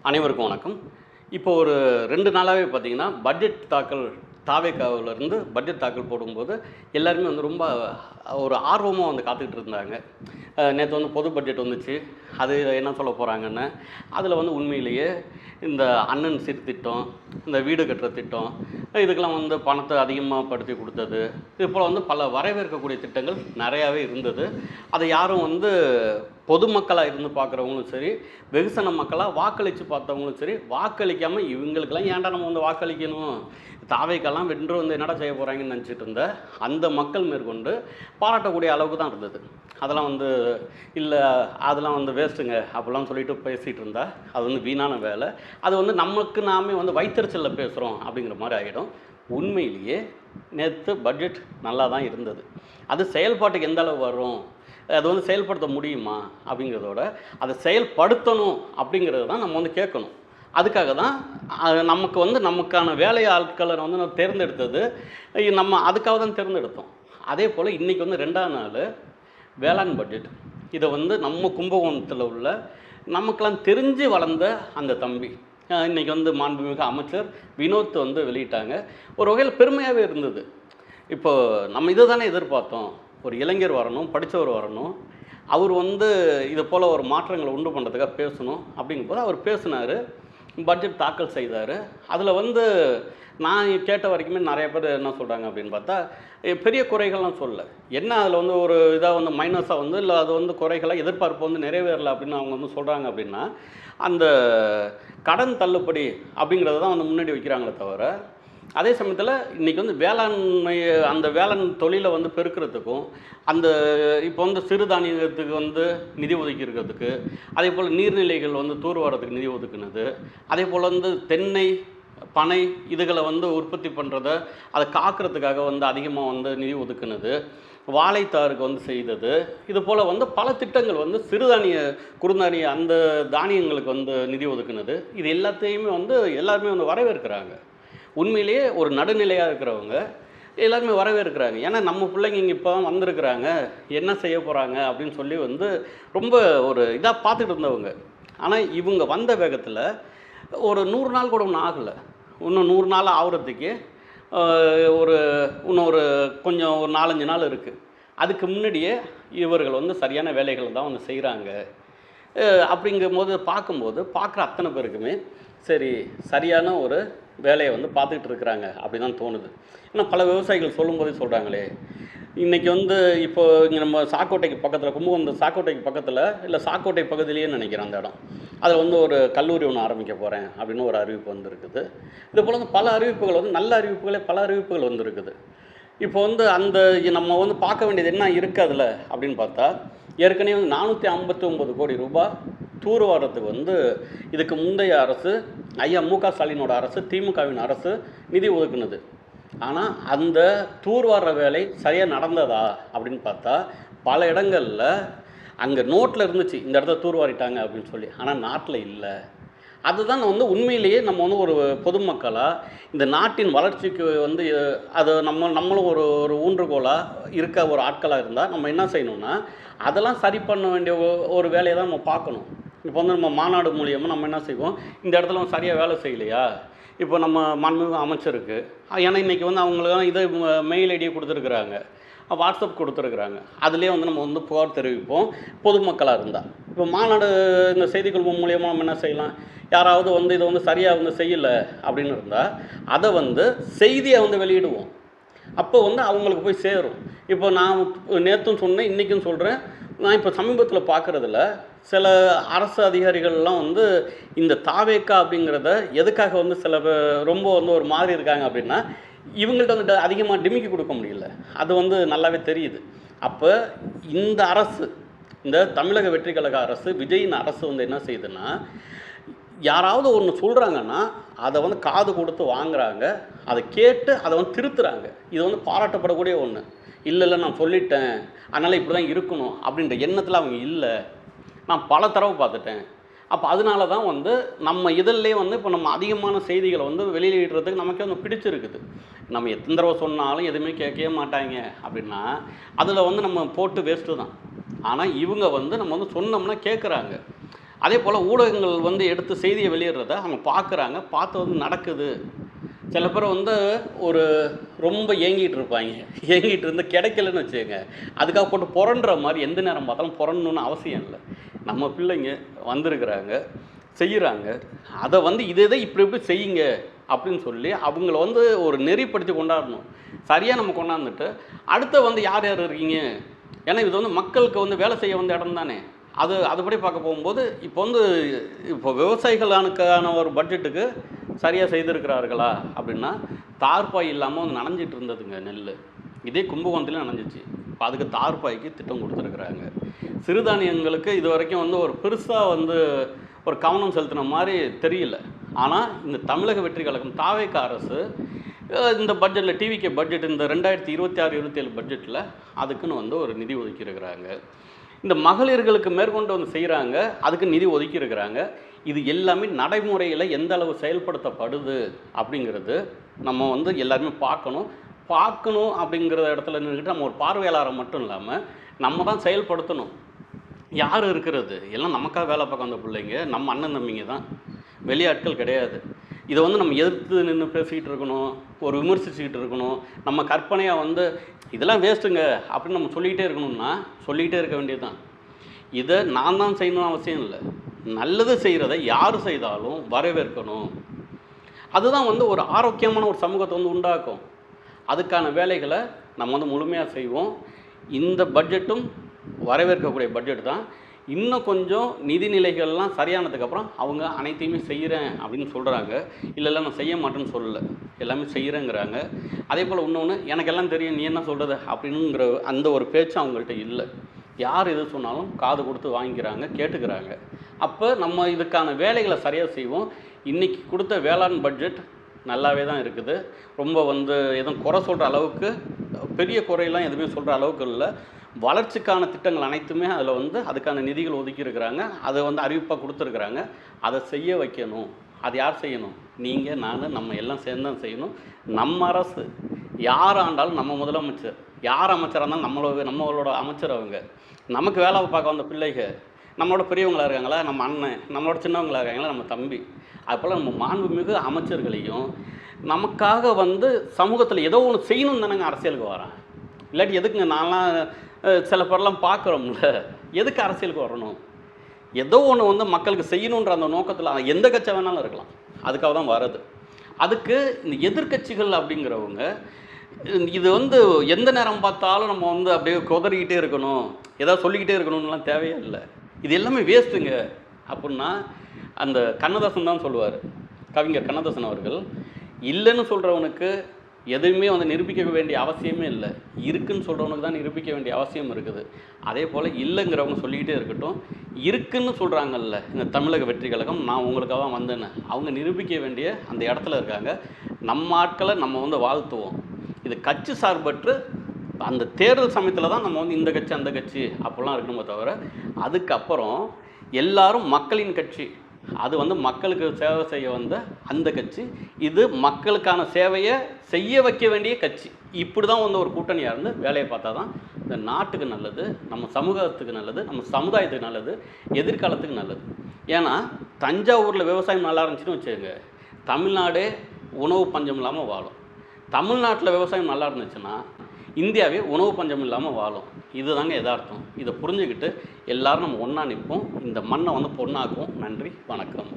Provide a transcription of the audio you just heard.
அனைவருக்கும் வணக்கம். இப்போ ஒரு 2 நாளாவே பார்த்தீங்கன்னா, பட்ஜெட் தாக்கல் தாவேகாவிலிருந்து பட்ஜெட் தாக்கல் போடும்போது, எல்லாருமே வந்து ரொம்ப ஒரு ஆர்வமா வந்து காத்துக்கிட்டு இருந்தாங்க. நேத்து வந்து பொது பட்ஜெட் வந்துச்சு. அது என்ன சொல்ல போறாங்கன்னு. அதில வந்து உண்மையிலேயே இந்த அண்ணன் சீர்திட்டம், இந்த வீடு கட்டுற திட்டம், இதுக்கெல்லாம் வந்து பணத்த அதிகமா படுத்தி குடுத்தது. இதுபோல வந்து பல வரவேற்கக்கூடிய திட்டங்கள் நெறையாவே இருந்தது. அத யாரும் வந்து பொதுமக்களா இருந்து பார்க்குறவங்களும் சரி, வெகுசன மக்களா வாக்களிச்சு பார்த்தவங்களும் சரி, வாக்களிக்காம இவங்களுக்கெல்லாம் ஏன்டா நம்ம வந்து வாக்களிக்கணும்? தாவேக்கெல்லாம் வென்று வந்து என்னடா செய்ய போறாங்கன்னு நெனச்சிட்டு இருந்த அந்த மக்கள் மேற்கொண்டு பாராட்டக்கூடிய அளவுக்கு தான் இருந்தது. அதெல்லாம் வந்து இல்ல அதெல்லாம் வந்து வேஸ்ட்டுங்க அப்படிலாம் சொல்லிட்டு பேசிட்டு இருந்தா, அது வந்து வீணான வேலை. அது வந்து நமக்கு நாமே வந்து வயித்தெரிச்சல்ல பேசுறோம் அப்படிங்கிற மாரி ஆயிடும். உண்மையிலேயே நேத்து பட்ஜெட் நல்லா தான் இருந்தது. அது செயல்பாட்டுக்கு எந்த அளவு வரும்? அது வந்து செயல்படுத்த முடியுமா? அப்படிங்கிறதோட, அத செயல்படுத்தணும் அப்படிங்கிறது தான் நம்ம வந்து கேட்கணும். அதுக்காக தான் நமக்கு வந்து நமக்கான வேலை ஆட்கள வந்து நம்ம தேர்ந்தெடுத்தது, நம்ம அதுக்காக தான் தேர்ந்தெடுத்தோம். அதேபோல இன்னைக்கு வந்து 2ஆம் நாளு வேளாண் பட்ஜெட். இத வந்து நம்ம கும்பகோணத்தில உள்ள நமக்கெல்லாம் தெரிஞ்சு வளர்ந்த அந்த தம்பி, இன்னைக்கு வந்து மாண்புமிகு அமைச்சர் வினோத் வந்து வெளியிட்டாங்க. ஒரு வகையில பெருமையாவே இருந்தது. இப்போ நம்ம இத தானே எதிர்பார்த்தோம். ஒரு இளைஞர் வரணும், படிச்சவர் வரணும். அவர் வந்து இது போல ஒரு மாற்றங்கள உண்டு பண்றதுக்காக பேசணும். அப்படிங்கும்போது அவர் பேசினாரு. பட்ஜெட் தாக்கல் செய்தாரு. அதில வந்து நான் கேட்ட வரைக்குமே நெறைய பேர் என்ன சொல்றாங்க அப்படின்னு பார்த்தா, பெரிய குறைகள்லாம் சொல்லல. என்ன அதில வந்து ஒரு இதா வந்து மைனஸா வந்து இல்ல அது வந்து குறைகளா எதிர்பார்ப்பு வந்து நிறைவேறல அப்படின்னு அவங்க வந்து சொல்றாங்க அப்படின்னா, அந்த கடன் தள்ளுபடி அப்படிங்கிறத தான் வந்து முன்னாடி வைக்கிறாங்களே தவிர, அதே சமயத்தில இன்னைக்கு வந்து வேளாண்மை அந்த வேளாண் தொழில வந்து பெருக்கிறதுக்கும், அந்த இப்போ வந்து சிறுதானியத்துக்கு வந்து நிதி ஒதுக்கி இருக்கிறதுக்கு, அதேபோல நீர்நிலைகள் வந்து தூர்வாரத்துக்கு நிதி ஒதுக்குனது, அதேபோல வந்து தென்னை, பனை இதுகள வந்து உற்பத்தி பண்றத, அத காக்கிறதுக்காக வந்து அதிகமா வந்து நிதி ஒதுக்குனது, வாழைத்தாருக்கு வந்து செய்தது, இது போல வந்து பல திட்டங்கள் வந்து சிறுதானிய, குறுந்தானிய அந்த தானியங்களுக்கு வந்து நிதி ஒதுக்குனது. இது எல்லாத்தையுமே வந்து எல்லாருமே வந்து வரவேற்கிறாங்க. உண்மையிலேயே ஒரு நடுநிலையா இருக்கிறவங்க எல்லாருமே வரவேற்கிறாங்க. ஏன்னா நம்ம பிள்ளைங்க இங்க இப்போ தான் வந்திருக்கிறாங்க. என்ன செய்ய போறாங்க அப்படின்னு சொல்லி வந்து ரொம்ப ஒரு இதா பார்த்துட்டு இருந்தவங்க. ஆனா இவங்க வந்த வேகத்தில ஒரு 100 நாள் கூட இன்னும் ஆகல. இன்னும் 100 நாள் ஆவுறதுக்கே ஒரு இன்னும் ஒரு கொஞ்சம் ஒரு 4, 5 நாள் இருக்கு. அதுக்கு முன்னாடியே இவர்கள் வந்து சரியான வேலைகள தான் வந்து செய்றாங்க. அப்படிங்கும்போது பார்க்கும்போது, பார்க்குற அத்தனை பேருக்குமே, சரி சரியான ஒரு வேலைய வந்து பார்த்துக்கிட்டு இருக்கிறாங்க அப்படி தான் தோணுது. ஏன்னா பல விவசாயிகள் சொல்லும்போதே சொல்றாங்களே, இன்னைக்கு வந்து இப்போ இங்க நம்ம சாக்கோட்டைக்கு பக்கத்தில கும்பகோணம் சாக்கோட்டைக்கு பக்கத்தில, இல்ல சாக்கோட்டை பகுதியிலேயே நினைக்கிறேன் அந்த இடம். அதில வந்து ஒரு கல்லூரி ஒண்ணு ஆரம்பிக்க போறேன் அப்படின்னு ஒரு அறிவிப்பு வந்திருக்குது. இதுபோல வந்து பல அறிவிப்புகள் வந்து நல்ல அறிவிப்புகளே பல அறிவிப்புகள் வந்திருக்குது. இப்போ வந்து அந்த நம்ம வந்து பார்க்க வேண்டியது என்ன இருக்கு அதில அப்படின்னு பார்த்தா, ஏற்கனவே வந்து ரூ. 459,00,00,000 தூர்வாரத்துக்கு வந்து இதுக்கு முந்தைய அரசு, ஐயா மு.க. ஸ்டாலினோட அரசு, திமுகவின் அரசு நிதி ஒதுக்குனது. ஆனா, அந்த தூர்வார வேலை சரியா நடந்ததா அப்படின்னு பார்த்தா, பல இடங்கள்ல அங்க நோட்ல இருந்துச்சு, இந்த இடத்த தூர்வாரிட்டாங்க அப்படின்னு சொல்லி. ஆனா நாட்ல இல்ல. அதுதான் வந்து உண்மையிலேயே நம்ம வந்து ஒரு பொதுமக்களா, இந்த நாட்டின் வளர்ச்சிக்கு வந்து அத நம்மளும் ஒரு ஒரு ஊன்றுகோலா இருக்க ஒரு ஆட்களா இருந்தா, நம்ம என்ன செய்யணும்னா, அதெல்லாம் சரி பண்ண வேண்டிய ஒரு வேலைய தான் நம்ம பார்க்கணும். இப்போ வந்து நம்ம மாநாடு மூலியமா நம்ம என்ன செய்வோம், இந்த இடத்துல வந்து சரியா வேலை செய்யலையா? இப்போ நம்ம மாண்புமிகு அமைச்சருக்கு ஏன்னா இன்னைக்கு வந்து அவங்களுக்கெல்லாம் இத மெயில் ஐடிய குடுத்துருக்குறாங்க. வாட்ஸ்அப் கொடுத்துருக்குறாங்க. அதிலேயே வந்து நம்ம வந்து புகார் தெரிவிப்போம், பொதுமக்களா இருந்தா. இப்போ மாநாடு இந்த செய்திக்குழு மூலியமா நம்ம என்ன செய்யலாம்? யாராவது வந்து இத வந்து சரியா வந்து செய்யல அப்படின்னு இருந்தா, அத வந்து செய்தியா வந்து வெளியிடுவோம். அப்போ வந்து அவங்களுக்கு போய் சேரும். இப்போ நான் நேத்தும் சொன்னேன், இன்னைக்கும் சொல்றேன். நான் இப்போ சமீபத்தில பார்க்குறதில, சில அரசு அதிகாரிகள்லாம் வந்து இந்த தாவேக்கா அப்படிங்கிறத எதுக்காக வந்து சில ரொம்ப வந்து ஒரு மாறி இருக்காங்க அப்படின்னா, இவங்கள்ட்ட வந்து அதிகமா டிமிக்கி குடுக்க முடியல. அது வந்து நல்லாவே தெரியுது. அப்ப இந்த அரசு, இந்த தமிழக வெற்றி கழக அரசு, விஜயின் அரசு வந்து என்ன செய்யுதுன்னா, யாராவது ஒண்ணு சொல்றாங்கன்னா, அத வந்து காது குடுத்து வாங்குறாங்க. அத கேட்டு அத வந்து திருத்துறாங்க. இது வந்து பாராட்டப்படக்கூடிய ஒண்ணு. இல்ல, இல்ல நான் சொல்லிட்டேன். அதனால இப்படி தான் இருக்கணும் அப்படின்ற எண்ணத்துல அவங்க இல்ல. நான் பல தடவ பார்த்துட்டேன். அப்ப அதனால தான் வந்து நம்ம இதழிலேயே வந்து இப்போ நம்ம அதிகமான செய்திகள வந்து வெளியிடுறதுக்கு நமக்கே வந்து பிடிச்சிருக்குது. நம்ம எத்தன தடவ சொன்னாலும் எதுவுமே கேட்கவே மாட்டாய்ங்க அப்படின்னா, அதில வந்து நம்ம போட்டு வேஸ்ட்டு தான். ஆனா இவங்க வந்து நம்ம வந்து சொன்னோம்னா கேட்குறாங்க. அதே போல் ஊடகங்கள் வந்து எடுத்து செய்தியை வெளியிடுறத அவங்க பார்க்குறாங்க, பார்த்து வந்து நடக்குது. சில பேர் வந்து ஒரு ரொம்ப ஏங்கிட்டு இருப்பாங்க. ஏங்கிட்டு இருந்து கிடைக்கலன்னு வச்சுக்கங்க, அதுக்காக போட்டு புரண்டுற மாதிரி எந்த நேரம் பார்த்தாலும் புரண்டணும்னு அவசியம் இல்லை. நம்ம பிள்ளைங்க வந்திருக்கிறாங்க, செய்கிறாங்க. அதை வந்து இதை இப்படி இப்படி செய்யுங்க அப்படின்னு சொல்லி அவங்கள வந்து ஒரு நெறிப்படுத்தி கொண்டாடணும். சரியாக நம்ம கொண்டாந்துட்டு அடுத்த வந்து யார் யார் இருக்கீங்க, ஏன்னா இது வந்து மக்களுக்கு வந்து வேலை செய்ய வந்த இடம் தானே. அதுபடி பார்க்க போகும்போது இப்போ விவசாயிகளுக்கான ஒரு பட்ஜெட்டுக்கு சரியாக செய்திருக்கிறார்களா அப்படின்னா, தார்பாய் இல்லாமல் வந்து நனைஞ்சிட்டு இருந்ததுங்க நெல். இதே கும்பகோணத்துலேயும் நனைஞ்சிச்சு. இப்போ அதுக்கு தார்பாய்க்கு திட்டம் கொடுத்துருக்குறாங்க. சிறுதானியங்களுக்கு இது வரைக்கும் வந்து ஒரு பெருசாக வந்து ஒரு கவனம் செலுத்தின மாதிரி தெரியல. ஆனால் இந்த தமிழக வெற்றி கழகம் தாவேக அரசு இந்த பட்ஜெட்டில் டிவிகே பட்ஜெட் இந்த 2026-27 பட்ஜெட்டில் அதுக்குன்னு வந்து ஒரு நிதி ஒதுக்கியிருக்கிறாங்க. இந்த மகளிர்களுக்கு மேற்கொண்டு வந்து செய்கிறாங்க, அதுக்கு நிதி ஒதுக்கியிருக்கிறாங்க. இது எல்லாமே நடைமுறையில் எந்த அளவு செயல்படுத்தப்படுது அப்படிங்கிறது நம்ம வந்து எல்லாருமே பார்க்கணும் அப்படிங்கிற இடத்துல நின்றுக்கிட்டு நம்ம ஒரு பார்வையாளரை மட்டும் இல்லாமல் நம்ம தான் செயல்படுத்தணும். யார் இருக்கிறது எல்லாம் நமக்காக வேலை பார்க்க வந்த பிள்ளைங்க, நம்ம அண்ணன் தம்பிங்க தான், வெளியாட்கள் கிடையாது. இதை வந்து நம்ம எதிர்த்து நின்று பேசிக்கிட்டு இருக்கணும், ஒரு விமர்சிச்சுக்கிட்டு இருக்கணும். நம்ம கற்பனையாக வந்து இதெல்லாம் வேஸ்ட்டுங்க அப்படின்னு நம்ம சொல்லிக்கிட்டே இருக்கணும்னா சொல்லிக்கிட்டே இருக்க வேண்டியது தான். இதை நான் தான் செய்யணும்னு அவசியம் இல்லை. நல்லது செய்கிறத யார் செய்தாலும் வரவேற்கணும். அதுதான் வந்து ஒரு ஆரோக்கியமான ஒரு சமூகத்தை வந்து உண்டாக்கும். அதுக்கான வேலைகளை நம்ம வந்து முழுமையாக செய்வோம். இந்த பட்ஜெட்டும் வரவேற்கக்கூடிய பட்ஜெட் தான். இன்னும் கொஞ்சம் நிதிநிலைகள்லாம் சரியானதுக்கப்புறம் அவங்க அனைத்தையுமே செய்கிறேன் அப்படின்னு சொல்கிறாங்க. இல்லை நான் செய்ய மாட்டேன்னு சொல்லலை, எல்லாமே செய்கிறேங்கிறாங்க. அதே போல் இன்னொன்று, எனக்கு எல்லாம் தெரியும் நீ என்ன சொல்கிறது அப்படின்னுங்கிற அந்த ஒரு பேச்சு அவங்கள்ட்ட இல்லை. யார் எது சொன்னாலும் காது கொடுத்து வாங்கிக்கிறாங்க, கேட்டுக்கிறாங்க. அப்போ நம்ம இதுக்கான வேலைகளை சரியாக செய்வோம். இன்றைக்கி கொடுத்த வேளாண் பட்ஜெட் நல்லாவே தான் இருக்குது. ரொம்ப வந்து எதுவும் குறை சொல்கிற அளவுக்கு, பெரிய குறையெல்லாம் எதுவுமே சொல்கிற அளவுக்கு இல்லை. வளர்ச்சிக்கான திட்டங்கள் அனைத்துமே அதில் வந்து அதுக்கான நிதிகள் ஒதுக்கியிருக்கிறாங்க. அதை வந்து அறிவிப்பாக கொடுத்துருக்குறாங்க. அதை செய்ய வைக்கணும். அது யார் செய்யணும்? நீங்கள், நான், நம்ம எல்லாம் சேர்ந்து தான் செய்யணும். நம்ம அரசு யார் ஆண்டாலும் நம்ம முதலமைச்சர், யார் அமைச்சராக இருந்தாலும் நம்மளோட அமைச்சர் அவங்க. நமக்கு வேலை பார்க்க வந்த பிள்ளைகள் நம்மளோட பெரியவங்களாக இருக்காங்களா, நம்ம அண்ணன், நம்மளோட சின்னவங்களாக இருக்காங்களா, நம்ம தம்பி. அதுபோல் நம்ம மாண்புமிகு அமைச்சர்களையும் நமக்காக வந்து சமூகத்தில் ஏதோ ஒன்று செய்யணும்னு தானேங்க அரசியலுக்கு வரேன். இல்லாட்டி எதுக்குங்க? நான்லாம் சில பேர்லாம் பார்க்குறோம்ல, எதுக்கு அரசியலுக்கு வரணும்? ஏதோ ஒன்று வந்து மக்களுக்கு செய்யணுன்ற அந்த நோக்கத்தில் எந்த கட்சி வேணாலும் இருக்கலாம், அதுக்காக தான் வர்றது. அதுக்கு இந்த எதிர்கட்சிகள் அப்படிங்கிறவங்க இது வந்து எந்த நேரம் பார்த்தாலும் நம்ம வந்து அப்படியே குதறிக்கிட்டே இருக்கணும், ஏதாவது சொல்லிக்கிட்டே இருக்கணும்லாம் தேவையே இல்லை. இது எல்லாமே வேஸ்ட்டுங்க அப்படின்னா அந்த கண்ணதாசன் தான் சொல்லுவார். கவிஞர் கண்ணதாசன் அவர்கள், இல்லைன்னு சொல்கிறவனுக்கு எதுவுமே வந்து நிரூபிக்க வேண்டிய அவசியமே இல்லை, இருக்குன்னு சொல்கிறவனுக்கு தான் நிரூபிக்க வேண்டிய அவசியம் இருக்குது. அதே போல் இல்லைங்கிறவங்க சொல்லிக்கிட்டே இருக்கட்டும். இருக்குன்னு சொல்கிறாங்கல்ல இந்த தமிழக வெற்றி கழகம், நான் உங்களுக்காக தான் வந்தேன்னு, அவங்க நிரூபிக்க வேண்டிய அந்த இடத்துல இருக்காங்க. நம்ம ஆட்களை நம்ம வந்து வாழ்த்துவோம். இது கட்சி சார்பற்று அந்த தேர்தல் சமயத்தில் தான் நம்ம வந்து இந்த கட்சி அந்த கட்சி அப்படிலாம் இருக்கணுமே தவிர, அதுக்கப்புறம் எல்லாரும் மக்களின் கட்சி, அது வந்து மக்களுக்கு சேவை செய்ய வந்த அந்த கட்சி, இது மக்களுக்கான சேவையை செய்ய வைக்க வேண்டிய கட்சி. இப்படி தான் வந்து ஒரு கூட்டணியாக இருந்து வேலையை பார்த்தா தான் இந்த நாட்டுக்கு நல்லது, நம்ம சமூகத்துக்கு நல்லது, நம்ம சமுதாயத்துக்கு நல்லது, எதிர்காலத்துக்கு நல்லது. ஏன்னா தஞ்சாவூரில் விவசாயம் நல்லா இருந்துச்சுன்னு வச்சுக்கோங்க, தமிழ்நாடே உணவு பஞ்சம் இல்லாமல் வாழும். தமிழ்நாட்டில் விவசாயம் நல்லா இருந்துச்சுன்னா இந்தியாவே உணவு பஞ்சம் இல்லாமல் வாழும். இதுதாங்க யதார்த்தம். இதை புரிஞ்சுக்கிட்டு எல்லோரும் நம்ம ஒன்றா நிற்போம், இந்த மண்ணை வந்து பொண்ணாக்குவோம். நன்றி, வணக்கம்.